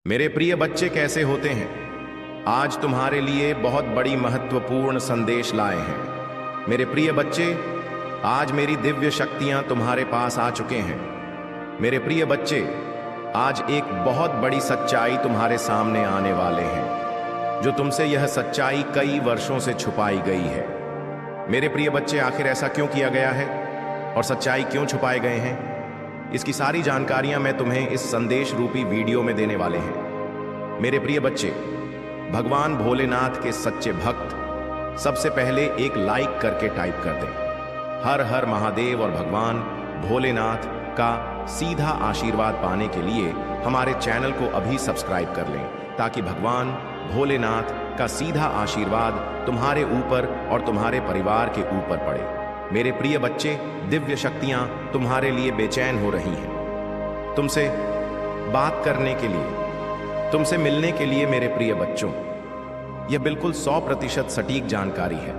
मेरे प्रिय बच्चे कैसे होते हैं। आज तुम्हारे लिए बहुत बड़ी महत्वपूर्ण संदेश लाए हैं। मेरे प्रिय बच्चे, आज मेरी दिव्य शक्तियां तुम्हारे पास आ चुके हैं। मेरे प्रिय बच्चे, आज एक बहुत बड़ी सच्चाई तुम्हारे सामने आने वाले हैं, जो तुमसे यह सच्चाई कई वर्षों से छुपाई गई है। मेरे प्रिय बच्चे, आखिर ऐसा क्यों किया गया है और सच्चाई क्यों छुपाए गए हैं, इसकी सारी जानकारियां मैं तुम्हें इस संदेश रूपी वीडियो में देने वाले हैं। मेरे प्रिय बच्चे, भगवान भोलेनाथ के सच्चे भक्त सबसे पहले एक लाइक करके टाइप कर दें। हर हर महादेव और भगवान भोलेनाथ का सीधा आशीर्वाद पाने के लिए हमारे चैनल को अभी सब्सक्राइब कर लें, ताकि भगवान भोलेनाथ का सीधा आशीर्वाद तुम्हारे ऊपर और तुम्हारे परिवार के ऊपर पड़े। मेरे प्रिय बच्चे, दिव्य शक्तियां तुम्हारे लिए बेचैन हो रही हैं, तुमसे बात करने के लिए, तुमसे मिलने के लिए। मेरे प्रिय बच्चों, यह बिल्कुल 100% सटीक जानकारी है,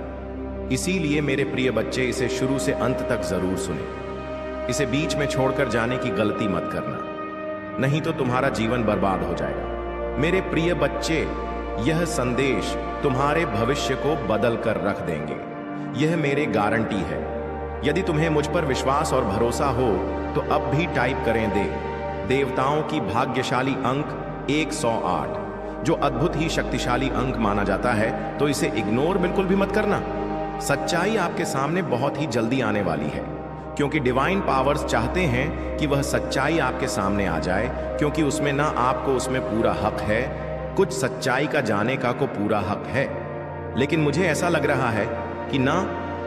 इसीलिए मेरे प्रिय बच्चे इसे शुरू से अंत तक जरूर सुने। इसे बीच में छोड़कर जाने की गलती मत करना, नहीं तो तुम्हारा जीवन बर्बाद हो जाएगा। मेरे प्रिय बच्चे, यह संदेश तुम्हारे भविष्य को बदल कर रख देंगे, यह मेरी गारंटी है। यदि तुम्हें मुझ पर विश्वास और भरोसा हो तो अब भी टाइप करें देवताओं की भाग्यशाली अंक 108, जो अद्भुत ही शक्तिशाली अंक माना जाता है, तो इसे इग्नोर बिल्कुल भी मत करना। सच्चाई आपके सामने बहुत ही जल्दी आने वाली है, क्योंकि डिवाइन पावर्स चाहते हैं कि वह सच्चाई आपके सामने आ जाए, क्योंकि उसमें ना आपको उसमें पूरा हक है, कुछ सच्चाई का जाने का को पूरा हक है। लेकिन मुझे ऐसा लग रहा है कि ना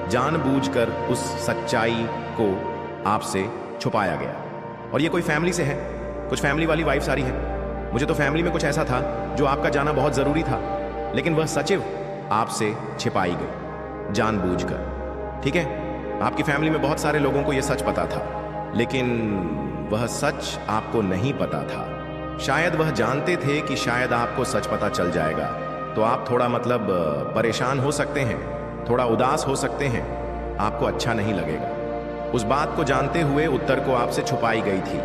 जानबूझकर उस सच्चाई को आपसे छुपाया गया। और ये कोई फैमिली से है, कुछ फैमिली वाली वाइफ्स आ रही है। मुझे तो फैमिली में कुछ ऐसा था जो आपका जाना बहुत जरूरी था, लेकिन वह सचिव आपसे छिपाई गई जानबूझकर। ठीक है, आपकी फैमिली में बहुत सारे लोगों को यह सच पता था, लेकिन वह सच आपको नहीं पता था। शायद वह जानते थे कि शायद आपको सच पता चल जाएगा, तो आप थोड़ा परेशान हो सकते हैं, थोड़ा उदास हो सकते हैं, आपको अच्छा नहीं लगेगा। उस बात को जानते हुए उत्तर को आपसे छुपाई गई थी,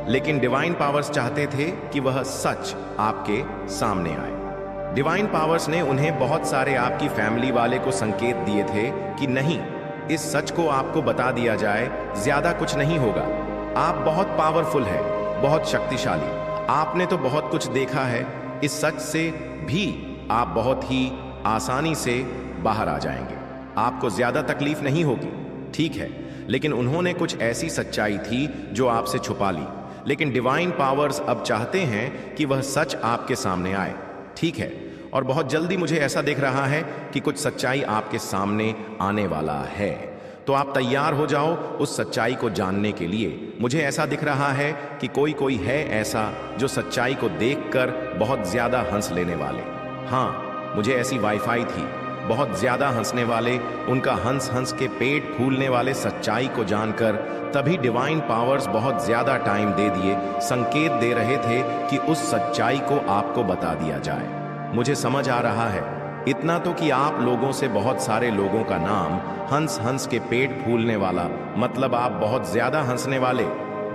लेकिन डिवाइन पावर्स चाहते थे कि वह सच आपके सामने आए। डिवाइन पावर्स ने उन्हें बहुत सारे आपकी फैमिली वाले को संकेत दिए थे कि नहीं, इस सच को आपको बता दिया जाए, ज्यादा कुछ नहीं होगा। आप बहुत पावरफुल है, बहुत शक्तिशाली, आपने तो बहुत कुछ देखा है, इस सच से भी आप बहुत ही आसानी से बाहर आ जाएंगे, आपको ज्यादा तकलीफ नहीं होगी। ठीक है, लेकिन उन्होंने कुछ ऐसी सच्चाई थी जो आपसे छुपा ली, लेकिन डिवाइन पावर्स अब चाहते हैं कि वह सच आपके सामने आए। ठीक है, और बहुत जल्दी मुझे ऐसा दिख रहा है कि कुछ सच्चाई आपके सामने आने वाला है, तो आप तैयार हो जाओ उस सच्चाई को जानने के लिए। मुझे ऐसा दिख रहा है कि कोई है ऐसा जो सच्चाई को देखकर बहुत ज्यादा हंस लेने वाले। हाँ, मुझे ऐसी वाईफाई थी, बहुत ज्यादा हंसने वाले, उनका हंस हंस के पेट फूलने वाले सच्चाई को जानकर तभी डिवाइन पावर्स बहुत ज्यादा टाइम दे दिए, संकेत दे रहे थे कि उस सच्चाई को आपको बता दिया जाए। मुझे समझ आ रहा है, इतना तो कि आप लोगों से बहुत सारे लोगों का नाम हंस हंस के पेट फूलने वाला, मतलब आप बहुत ज्यादा हंसने वाले।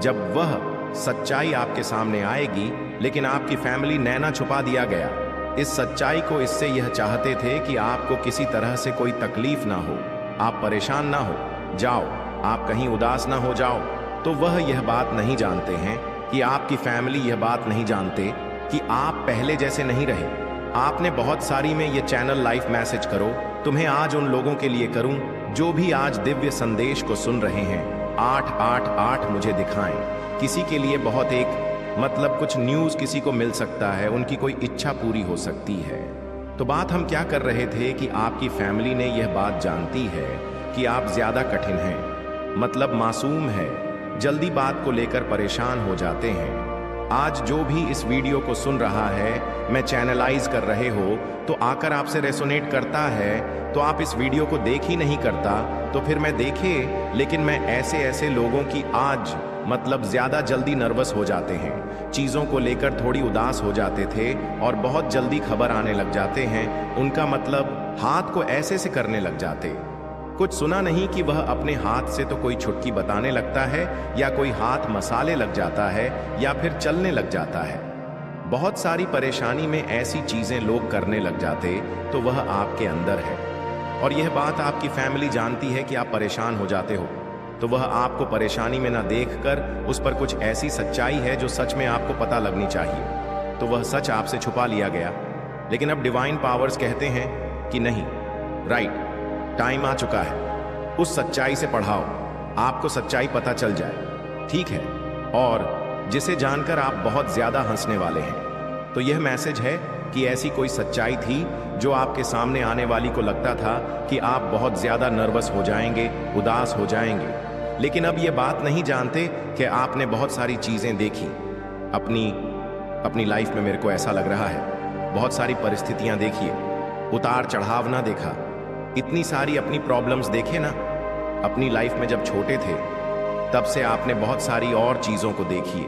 जब वह सच्चाई आपके सामने आएगी, लेकिन आपकी फैमिली नैना छुपा दिया गया। इस सच्चाई को इससे यह चाहते थे कि आपको किसी तरह से कोई तकलीफ ना हो, आप परेशान ना हो जाओ, आप कहीं उदास ना हो जाओ। तो वह यह बात नहीं जानते हैं कि आपकी फैमिली यह बात नहीं जानते कि आप पहले जैसे नहीं रहे। आपने बहुत सारी में ये चैनल लाइव मैसेज करो, तुम्हें आज उन लोगों के लिए करूं जो भी आज दिव्य संदेश को सुन रहे हैं। 888 मुझे दिखाएं, किसी के लिए बहुत एक कुछ न्यूज़ किसी को मिल सकता है, उनकी कोई इच्छा पूरी हो सकती है। तो बात हम क्या कर रहे थे कि आपकी फैमिली ने यह बात जानती है कि आप ज्यादा कठिन हैं, मासूम है, जल्दी बात को लेकर परेशान हो जाते हैं। आज जो भी इस वीडियो को सुन रहा है, मैं चैनलाइज कर रहे हो तो आकर आपसे रेसोनेट करता है, तो आप इस वीडियो को देख ही नहीं करता, तो फिर मैं देखे, लेकिन मैं ऐसे लोगों की आज ज्यादा जल्दी नर्वस हो जाते हैं, चीजों को लेकर थोड़ी उदास हो जाते थे और बहुत जल्दी खबर आने लग जाते हैं, उनका हाथ को ऐसे से करने लग जाते। कुछ सुना नहीं कि वह अपने हाथ से तो कोई छुटकी बताने लगता है, या कोई हाथ मसाले लग जाता है, या फिर चलने लग जाता है। बहुत सारी परेशानी में ऐसी चीजें लोग करने लग जाते तो वह आपके अंदर है, और यह बात आपकी फैमिली जानती है कि आप परेशान हो जाते हो, तो वह आपको परेशानी में ना देखकर उस पर कुछ ऐसी सच्चाई है जो सच में आपको पता लगनी चाहिए, तो वह सच आपसे छुपा लिया गया। लेकिन अब डिवाइन पावर्स कहते हैं कि नहीं, राइट, टाइम आ चुका है, उस सच्चाई से पढ़ाओ, आपको सच्चाई पता चल जाए, ठीक है, और जिसे जानकर आप बहुत ज्यादा हंसने वाले हैं। तो यह मैसेज है कि ऐसी कोई सच्चाई थी जो आपके सामने आने वाली को लगता था कि आप बहुत ज्यादा नर्वस हो जाएंगे, उदास हो जाएंगे, लेकिन अब यह बात नहीं जानते कि आपने बहुत सारी चीजें देखी अपनी लाइफ में। मेरे को ऐसा लग रहा है बहुत सारी परिस्थितियां देखिए, उतार चढ़ाव ना देखा, इतनी सारी अपनी प्रॉब्लम्स देखे ना अपनी लाइफ में। जब छोटे थे तब से आपने बहुत सारी और चीजों को देखिए।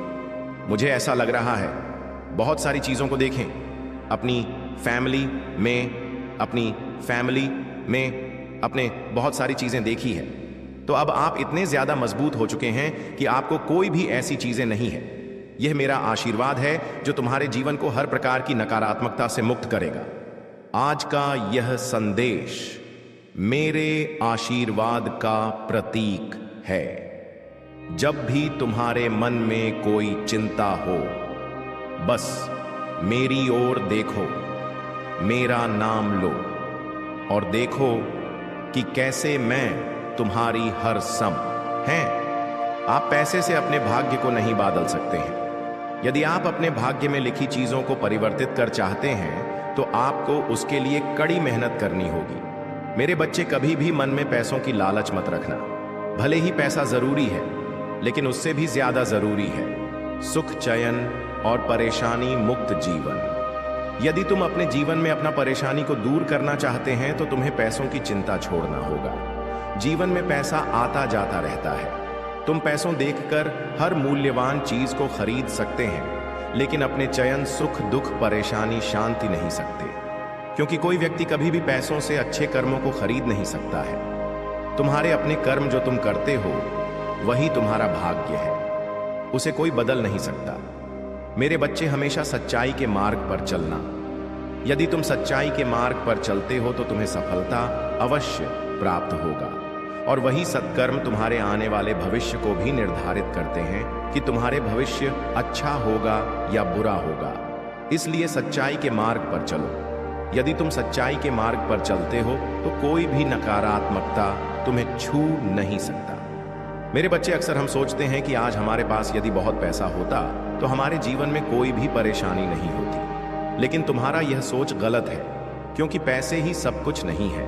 मुझे ऐसा लग रहा है बहुत सारी चीजों को देखें अपनी फैमिली में अपने बहुत सारी चीजें देखी है। तो अब आप इतने ज्यादा मजबूत हो चुके हैं कि आपको कोई भी ऐसी चीजें नहीं है। यह मेरा आशीर्वाद है जो तुम्हारे जीवन को हर प्रकार की नकारात्मकता से मुक्त करेगा। आज का यह संदेश मेरे आशीर्वाद का प्रतीक है। जब भी तुम्हारे मन में कोई चिंता हो, बस मेरी ओर देखो, मेरा नाम लो और देखो कि कैसे मैं तुम्हारी हर सम हैं। आप पैसे से अपने भाग्य को नहीं बदल सकते हैं। यदि आप अपने भाग्य में लिखी चीजों को परिवर्तित कर चाहते हैं तो आपको उसके लिए कड़ी मेहनत करनी होगी। मेरे बच्चे, कभी भी मन में पैसों की लालच मत रखना। भले ही पैसा जरूरी है, लेकिन उससे भी ज्यादा जरूरी है सुख, चयन और परेशानी मुक्त जीवन। यदि तुम अपने जीवन में अपना परेशानी को दूर करना चाहते हैं तो तुम्हें पैसों की चिंता छोड़ना होगा। जीवन में पैसा आता जाता रहता है। तुम पैसों देखकर हर मूल्यवान चीज को खरीद सकते हैं, लेकिन अपने चयन, सुख, दुख, परेशानी, शांति नहीं सकते, क्योंकि कोई व्यक्ति कभी भी पैसों से अच्छे कर्मों को खरीद नहीं सकता है। तुम्हारे अपने कर्म जो तुम करते हो वही तुम्हारा भाग्य है, उसे कोई बदल नहीं सकता। मेरे बच्चे, हमेशा सच्चाई के मार्ग पर चलना। यदि तुम सच्चाई के मार्ग पर चलते हो तो तुम्हें सफलता अवश्य प्राप्त होगा, और वही सत्कर्म तुम्हारे आने वाले भविष्य को भी निर्धारित करते हैं कि तुम्हारे भविष्य अच्छा होगा या बुरा होगा। इसलिए सच्चाई के मार्ग पर चलो। यदि तुम सच्चाई के मार्ग पर चलते हो तो कोई भी नकारात्मकता तुम्हें छू नहीं सकता। मेरे बच्चे, अक्सर हम सोचते हैं कि आज हमारे पास यदि बहुत पैसा होता तो हमारे जीवन में कोई भी परेशानी नहीं होती, लेकिन तुम्हारा यह सोच गलत है, क्योंकि पैसे ही सब कुछ नहीं है।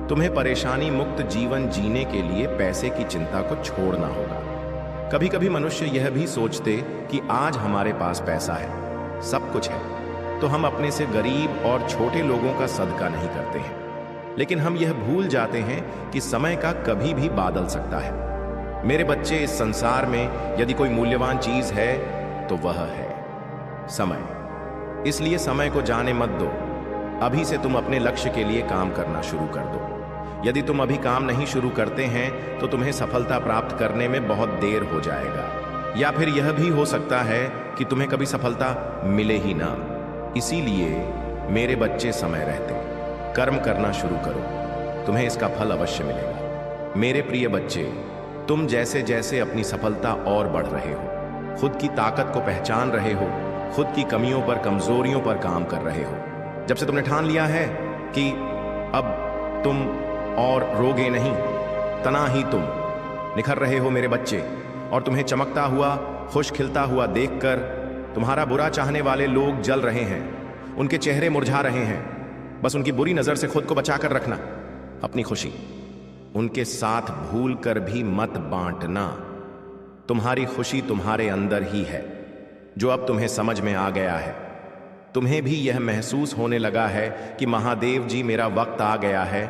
तुम्हें परेशानी मुक्त जीवन जीने के लिए पैसे की चिंता को छोड़ना होगा। कभी कभी मनुष्य यह भी सोचते कि आज हमारे पास पैसा है, सब कुछ है, तो हम अपने से गरीब और छोटे लोगों का सदका नहीं करते हैं। लेकिन हम यह भूल जाते हैं कि समय का कभी भी बदल सकता है। मेरे बच्चे, इस संसार में यदि कोई मूल्यवान चीज है तो वह है समय। इसलिए समय को जाने मत दो। अभी से तुम अपने लक्ष्य के लिए काम करना शुरू कर दो। यदि तुम अभी काम नहीं शुरू करते हैं तो तुम्हें सफलता प्राप्त करने में बहुत देर हो जाएगा, या फिर यह भी हो सकता है कि तुम्हें कभी सफलता मिले ही ना। इसीलिए मेरे बच्चे, समय रहते कर्म करना शुरू करो, तुम्हें इसका फल अवश्य मिलेगा। मेरे प्रिय बच्चे, तुम जैसे जैसे अपनी सफलता और बढ़ रहे हो, खुद की ताकत को पहचान रहे हो, खुद की कमियों पर, कमजोरियों पर काम कर रहे हो, जब से तुमने ठान लिया है कि अब तुम और रोगे नहीं, तना ही तुम निखर रहे हो मेरे बच्चे, और तुम्हें चमकता हुआ, खुश खिलता हुआ देखकर तुम्हारा बुरा चाहने वाले लोग जल रहे हैं, उनके चेहरे मुरझा रहे हैं। बस उनकी बुरी नजर से खुद को बचाकर रखना। अपनी खुशी उनके साथ भूल कर भी मत बांटना। तुम्हारी खुशी तुम्हारे अंदर ही है, जो अब तुम्हें समझ में आ गया है। तुम्हें भी यह महसूस होने लगा है कि महादेव जी, मेरा वक्त आ गया है,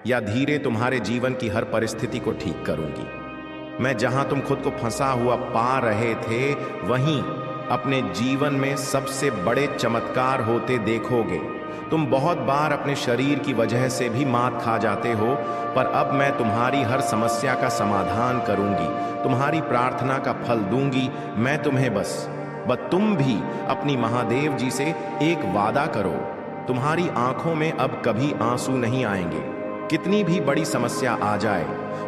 या धीरे तुम्हारे जीवन की हर परिस्थिति को ठीक करूंगी। मैं जहां तुम खुद को फंसा हुआ पा रहे थे, वहीं अपने जीवन में सबसे बड़े चमत्कार होते देखोगे। तुम बहुत बार अपने शरीर की वजह से भी मात खा जाते हो, पर अब मैं तुम्हारी हर समस्या का समाधान करूंगी, तुम्हारी प्रार्थना का फल दूंगी। मैं तुम्हें बस बस तुम भी अपनी महादेव जी से एक वादा करो, तुम्हारी आंखों में अब कभी आंसू नहीं आएंगे। कितनी भी बड़ी समस्या आ जाए,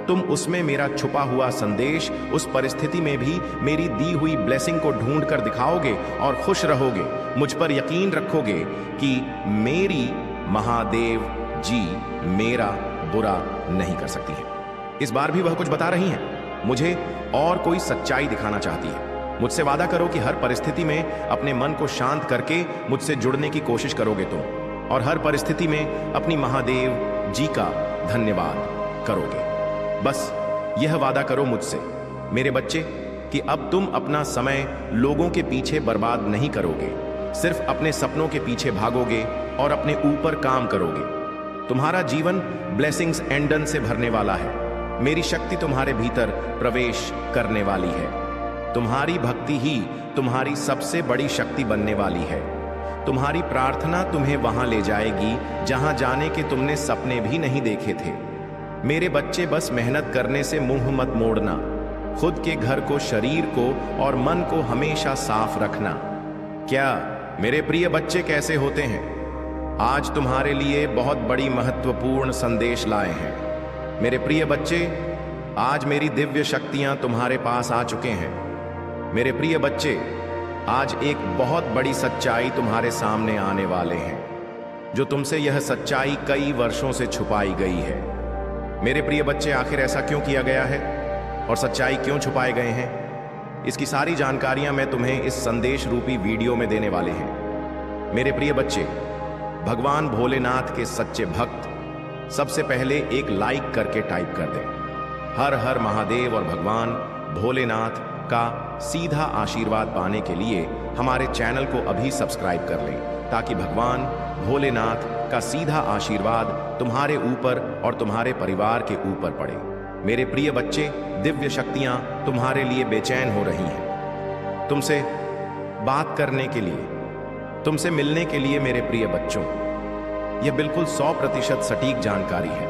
तुम उसमें मेरा छुपा हुआ संदेश, उस परिस्थिति में भी मेरी दी हुई ब्लेसिंग को ढूंढ कर दिखाओगे और खुश रहोगे। मुझ पर यकीन रखोगे कि मेरी महादेव जी मेरा बुरा नहीं कर सकती है। इस बार भी वह कुछ बता रही हैं, मुझे और कोई सच्चाई दिखाना चाहती है। मुझसे वादा करो कि हर परिस्थिति में अपने मन को शांत करके मुझसे जुड़ने की कोशिश करोगे तुम, और हर परिस्थिति में अपनी महादेव जी का धन्यवाद करोगे। बस यह वादा करो मुझसे मेरे बच्चे कि अब तुम अपना समय लोगों के पीछे बर्बाद नहीं करोगे, सिर्फ अपने सपनों के पीछे भागोगे और अपने ऊपर काम करोगे। तुम्हारा जीवन ब्लेसिंग्स एंडन से भरने वाला है। मेरी शक्ति तुम्हारे भीतर प्रवेश करने वाली है। तुम्हारी भक्ति ही तुम्हारी सबसे बड़ी शक्ति बनने वाली है। तुम्हारी प्रार्थना तुम्हें वहां ले जाएगी जहां जाने के तुमने सपने भी नहीं देखे थे। मेरे बच्चे, बस मेहनत करने से मुंह मत मोड़ना। खुद के घर को, शरीर को और मन को हमेशा साफ रखना। क्या मेरे प्रिय बच्चे कैसे होते हैं? आज तुम्हारे लिए बहुत बड़ी महत्वपूर्ण संदेश लाए हैं। मेरे प्रिय बच्चे, आज मेरी दिव्य शक्तियां तुम्हारे पास आ चुके हैं। मेरे प्रिय बच्चे, आज एक बहुत बड़ी सच्चाई तुम्हारे सामने आने वाले हैं, जो तुमसे यह सच्चाई कई वर्षों से छुपाई गई है। मेरे प्रिय बच्चे, आखिर ऐसा क्यों किया गया है और सच्चाई क्यों छुपाए गए हैं, इसकी सारी जानकारियां मैं तुम्हें इस संदेश रूपी वीडियो में देने वाले हैं। मेरे प्रिय बच्चे, भगवान भोलेनाथ के सच्चे भक्त सबसे पहले एक लाइक करके टाइप कर दें। हर हर महादेव और भगवान भोलेनाथ का सीधा आशीर्वाद पाने के लिए हमारे चैनल को अभी सब्सक्राइब कर लें, ताकि भगवान भोलेनाथ का सीधा आशीर्वाद तुम्हारे ऊपर और तुम्हारे परिवार के ऊपर पड़े। मेरे प्रिय बच्चे, दिव्य शक्तियां तुम्हारे लिए बेचैन हो रही हैं, तुमसे बात करने के लिए, तुमसे मिलने के लिए। मेरे प्रिय बच्चों, यह बिल्कुल 100% सटीक जानकारी है,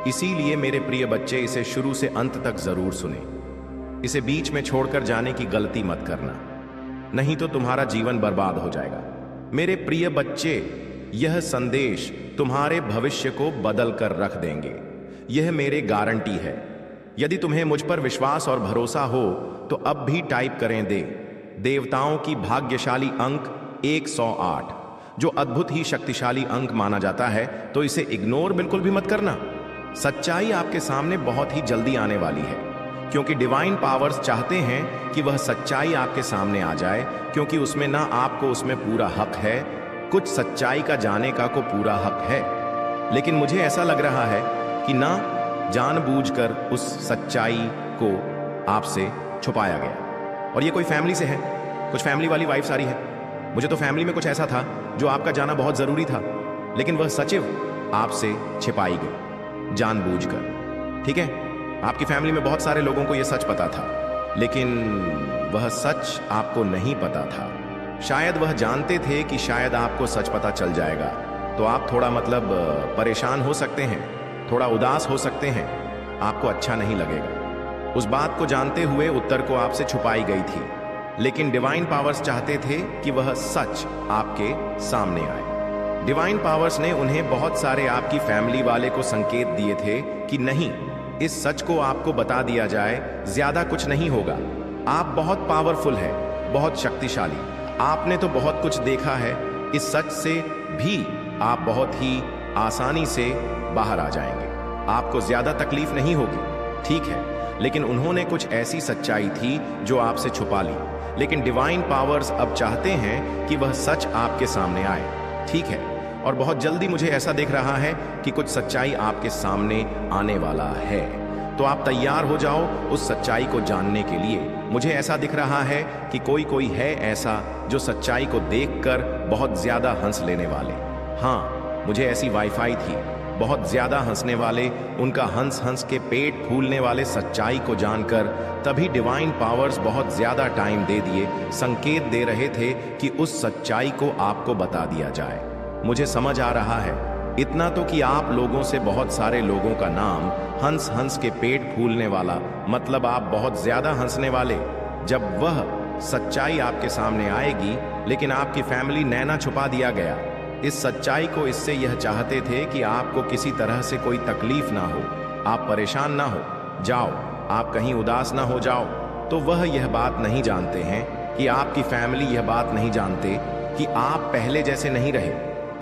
इसीलिए मेरे प्रिय बच्चे इसे शुरू से अंत तक जरूर सुने। इसे बीच में छोड़कर जाने की गलती मत करना, नहीं तो तुम्हारा जीवन बर्बाद हो जाएगा। मेरे प्रिय बच्चे, यह संदेश तुम्हारे भविष्य को बदल कर रख देंगे, यह मेरी गारंटी है। यदि तुम्हें मुझ पर विश्वास और भरोसा हो तो अब भी टाइप करें देवताओं की भाग्यशाली अंक 108, जो अद्भुत ही शक्तिशाली अंक माना जाता है, तो इसे इग्नोर बिल्कुल भी मत करना। सच्चाई आपके सामने बहुत ही जल्दी आने वाली है, क्योंकि डिवाइन पावर्स चाहते हैं कि वह सच्चाई आपके सामने आ जाए, क्योंकि उसमें ना आपको उसमें पूरा हक है, कुछ सच्चाई का जाने का को पूरा हक है, लेकिन मुझे ऐसा लग रहा है कि ना जानबूझकर उस सच्चाई को आपसे छुपाया गया। और ये कोई फैमिली से है, कुछ फैमिली वाली वाइफ सारी है। मुझे तो फैमिली में कुछ ऐसा था जो आपका जाना बहुत जरूरी था, लेकिन वह सचिव आपसे छिपाई गई जानबूझकर। ठीक है, आपकी फैमिली में बहुत सारे लोगों को यह सच पता था, लेकिन वह सच आपको नहीं पता था। शायद वह जानते थे कि शायद आपको सच पता चल जाएगा, तो आप थोड़ा परेशान हो सकते हैं, थोड़ा उदास हो सकते हैं, आपको अच्छा नहीं लगेगा। उस बात को जानते हुए उत्तर को आपसे छुपाई गई थी, लेकिन डिवाइन पावर्स चाहते थे कि वह सच आपके सामने आए। डिवाइन पावर्स ने उन्हें बहुत सारे आपकी फैमिली वाले को संकेत दिए थे कि नहीं, इस सच को आपको बता दिया जाए, ज्यादा कुछ नहीं होगा। आप बहुत पावरफुल है, बहुत शक्तिशाली, आपने तो बहुत कुछ देखा है, इस सच से भी आप बहुत ही आसानी से बाहर आ जाएंगे, आपको ज्यादा तकलीफ नहीं होगी। ठीक है, लेकिन उन्होंने कुछ ऐसी सच्चाई थी जो आपसे छुपा ली, लेकिन डिवाइन पावर्स अब चाहते हैं कि वह सच आपके सामने आए। ठीक है, और बहुत जल्दी मुझे ऐसा दिख रहा है कि कुछ सच्चाई आपके सामने आने वाला है, तो आप तैयार हो जाओ उस सच्चाई को जानने के लिए। मुझे ऐसा दिख रहा है कि कोई है ऐसा जो सच्चाई को देखकर बहुत ज्यादा हंस लेने वाले। हाँ, मुझे ऐसी वाईफाई थी, बहुत ज्यादा हंसने वाले, उनका हंस हंस के पेट फूलने वाले सच्चाई को जानकर तभी डिवाइन पावर्स बहुत ज्यादा टाइम दे दिए, संकेत दे रहे थे कि उस सच्चाई को आपको बता दिया जाए। मुझे समझ आ रहा है इतना तो कि आप लोगों से बहुत सारे लोगों का नाम हंस हंस के पेट फूलने वाला, मतलब आप बहुत ज्यादा हंसने वाले। जब वह सच्चाई आपके सामने आएगी, लेकिन आपकी फैमिली नैना छुपा दिया गया। इस सच्चाई को इससे यह चाहते थे कि आपको किसी तरह से कोई तकलीफ ना हो, आप परेशान ना हो जाओ, आप कहीं उदास ना हो जाओ। तो वह यह बात नहीं जानते हैं कि आपकी फैमिली यह बात नहीं जानते कि आप पहले जैसे नहीं रहे।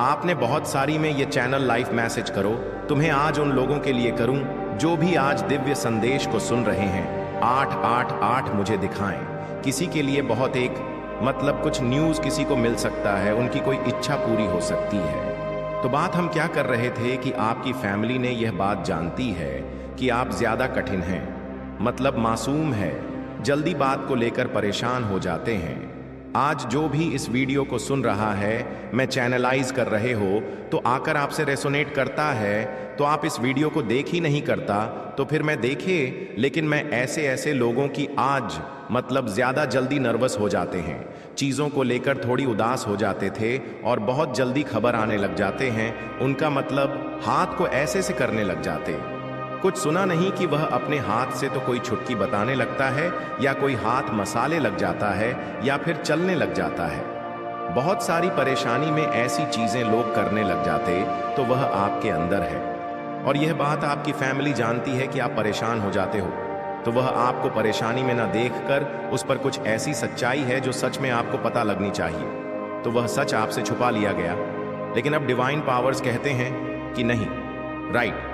आपने बहुत सारी में ये चैनल लाइफ मैसेज करो, तुम्हें आज उन लोगों के लिए करूं जो भी आज दिव्य संदेश को सुन रहे हैं। 888 मुझे दिखाएं। किसी के लिए बहुत एक मतलब कुछ न्यूज़ किसी को मिल सकता है, उनकी कोई इच्छा पूरी हो सकती है। तो बात हम क्या कर रहे थे कि आपकी फैमिली ने यह बात जानती है कि आप ज़्यादा कठिन हैं, मतलब मासूम है, जल्दी बात को लेकर परेशान हो जाते हैं। आज जो भी इस वीडियो को सुन रहा है, मैं चैनलाइज कर रहे हो तो आकर आपसे रेसोनेट करता है, तो आप इस वीडियो को देख ही नहीं करता, तो फिर मैं देखे, लेकिन मैं ऐसे ऐसे लोगों की आज मतलब ज़्यादा जल्दी नर्वस हो जाते हैं, चीज़ों को लेकर थोड़ी उदास हो जाते थे और बहुत जल्दी खबर आने लग जाते हैं, उनका मतलब हाथ को ऐसे से करने लग जाते। कुछ सुना नहीं कि वह अपने हाथ से तो कोई छुटकी बताने लगता है, या कोई हाथ मसाले लग जाता है, या फिर चलने लग जाता है। बहुत सारी परेशानी में ऐसी चीजें लोग करने लग जाते, तो वह आपके अंदर है। और यह बात आपकी फैमिली जानती है कि आप परेशान हो जाते हो, तो वह आपको परेशानी में ना देखकर उस पर कुछ ऐसी सच्चाई है जो सच में आपको पता लगनी चाहिए, तो वह सच आपसे छुपा लिया गया। लेकिन अब डिवाइन पावर्स कहते हैं कि नहीं, राइट,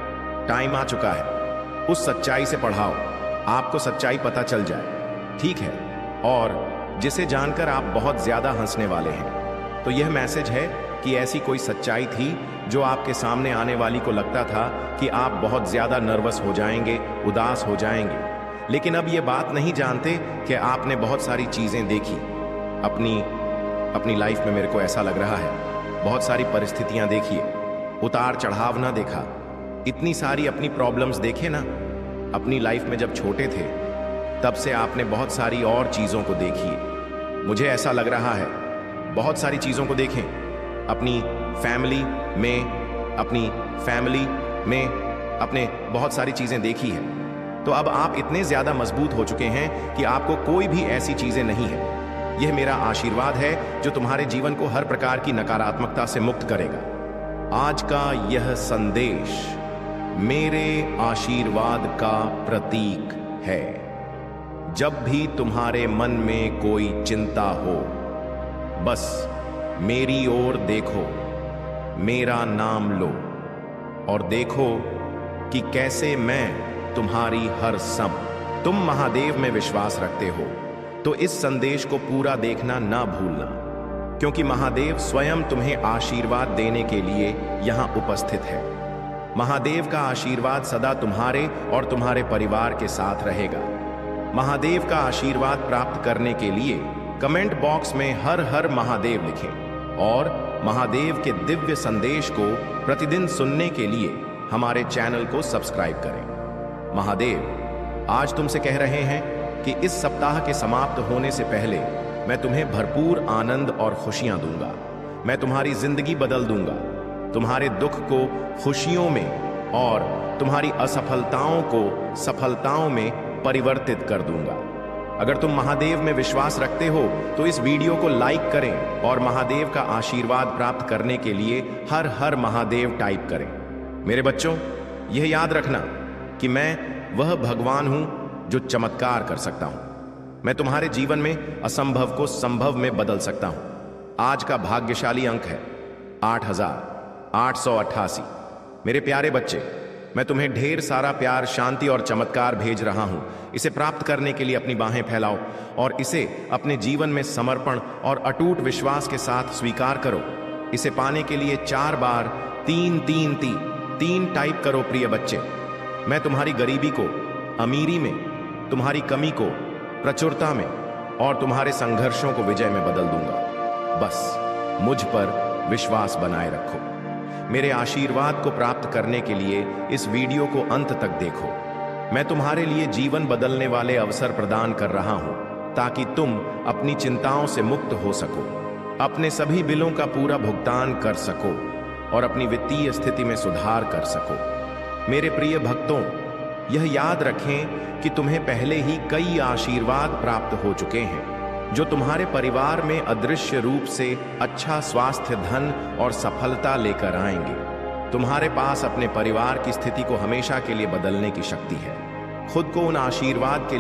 टाइम आ चुका है, उस सच्चाई से पढ़ाओ, आपको सच्चाई पता चल जाए, ठीक है, और जिसे जानकर आप बहुत ज्यादा हंसने वाले हैं। तो यह मैसेज है कि ऐसी कोई सच्चाई थी जो आपके सामने आने वाली को लगता था कि आप बहुत ज्यादा नर्वस हो जाएंगे, उदास हो जाएंगे, लेकिन अब यह बात नहीं जानते कि आपने बहुत सारी चीजें देखी अपनी लाइफ में। मेरे को ऐसा लग रहा है बहुत सारी परिस्थितियां देखिए, उतार चढ़ाव ना देखा, इतनी सारी अपनी प्रॉब्लम्स देखे ना अपनी लाइफ में। जब छोटे थे तब से आपने बहुत सारी और चीज़ों को देखी। मुझे ऐसा लग रहा है बहुत सारी चीज़ों को देखें अपनी फैमिली में अपने बहुत सारी चीज़ें देखी है। तो अब आप इतने ज़्यादा मजबूत हो चुके हैं कि आपको कोई भी ऐसी चीज़ें नहीं है। यह मेरा आशीर्वाद है जो तुम्हारे जीवन को हर प्रकार की नकारात्मकता से मुक्त करेगा। आज का यह संदेश मेरे आशीर्वाद का प्रतीक है। जब भी तुम्हारे मन में कोई चिंता हो, बस मेरी ओर देखो, मेरा नाम लो और देखो कि कैसे मैं तुम्हारी हर सम। तुम महादेव में विश्वास रखते हो तो इस संदेश को पूरा देखना ना भूलना, क्योंकि महादेव स्वयं तुम्हें आशीर्वाद देने के लिए यहां उपस्थित है। महादेव का आशीर्वाद सदा तुम्हारे और तुम्हारे परिवार के साथ रहेगा। महादेव का आशीर्वाद प्राप्त करने के लिए कमेंट बॉक्स में हर हर महादेव लिखें और महादेव के दिव्य संदेश को प्रतिदिन सुनने के लिए हमारे चैनल को सब्सक्राइब करें। महादेव आज तुमसे कह रहे हैं कि इस सप्ताह के समाप्त होने से पहले मैं तुम्हें भरपूर आनंद और खुशियां दूंगा। मैं तुम्हारी जिंदगी बदल दूंगा, तुम्हारे दुख को खुशियों में और तुम्हारी असफलताओं को सफलताओं में परिवर्तित कर दूंगा। अगर तुम महादेव में विश्वास रखते हो तो इस वीडियो को लाइक करें और महादेव का आशीर्वाद प्राप्त करने के लिए हर हर महादेव टाइप करें। मेरे बच्चों, यह याद रखना कि मैं वह भगवान हूं जो चमत्कार कर सकता हूं। मैं तुम्हारे जीवन में असंभव को संभव में बदल सकता हूं। आज का भाग्यशाली अंक है 8888। मेरे प्यारे बच्चे, मैं तुम्हें ढेर सारा प्यार, शांति और चमत्कार भेज रहा हूं। इसे प्राप्त करने के लिए अपनी बाहें फैलाओ और इसे अपने जीवन में समर्पण और अटूट विश्वास के साथ स्वीकार करो। इसे पाने के लिए 4 बार 3 टाइप करो। प्रिय बच्चे, मैं तुम्हारी गरीबी को अमीरी में, तुम्हारी कमी को प्रचुरता में और तुम्हारे संघर्षों को विजय में बदल दूंगा। बस मुझ पर विश्वास बनाए रखो। मेरे आशीर्वाद को प्राप्त करने के लिए इस वीडियो को अंत तक देखो। मैं तुम्हारे लिए जीवन बदलने वाले अवसर प्रदान कर रहा हूं ताकि तुम अपनी चिंताओं से मुक्त हो सको, अपने सभी बिलों का पूरा भुगतान कर सको और अपनी वित्तीय स्थिति में सुधार कर सको। मेरे प्रिय भक्तों, यह याद रखें कि तुम्हें पहले ही कई आशीर्वाद प्राप्त हो चुके हैं। जो तुम्हारे परिवार में अदृश्य रूप से अच्छा स्वास्थ्य, धन और सफलता लेकर आएंगे। तुम्हारे पास अपने परिवार की स्थिति को हमेशा के लिए बदलने की शक्ति है। खुद को उन आशीर्वाद के